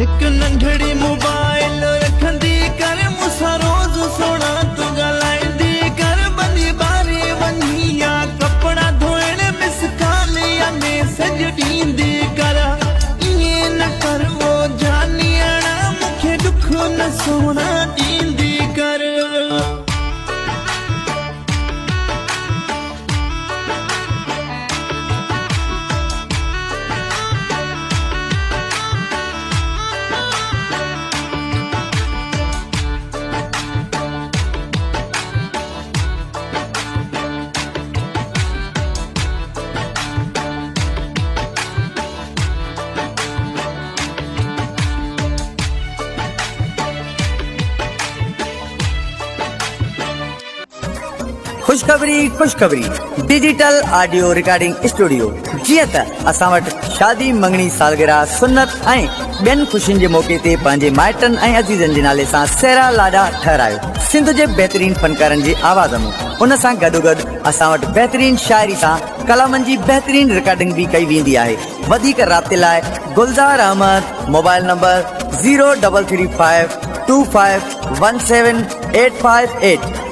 एक नंढड़ी मोबाइल रखंदी कर मुसा रोज सोना तू गलाईंदी कर बंदी बारे वनिया कपड़ा धोइण मिस काल या मैसेज ॾींदी कर ये न कर वो जानियण मूंखे दुख न सोना ॾींदी कर। खुशखबरी डिजिटल ऑडियो रिकॉर्डिंग स्टूडियो। जी त असां वटि शादी मंगणी सालगिरह सुन्नत ऐं ॿियनि खुशियुनि जे मौके ते पंहिंजे माइटनि ऐं अज़ीज़नि जे नाले सां सेरा लाॾा ठहरायो सिंध जे बहितरीन फनकारनि जी आवाज़ में। उन सां गॾोगॾु असां वटि बहितरीन शाइरी सां कलामनि जी बहितरीन रिकॉर्डिंग भी कई वेंदी आहे। वधीक राब्ते लाइ गुलज़ार अहमद मोबाइल नंबर 0335251785 8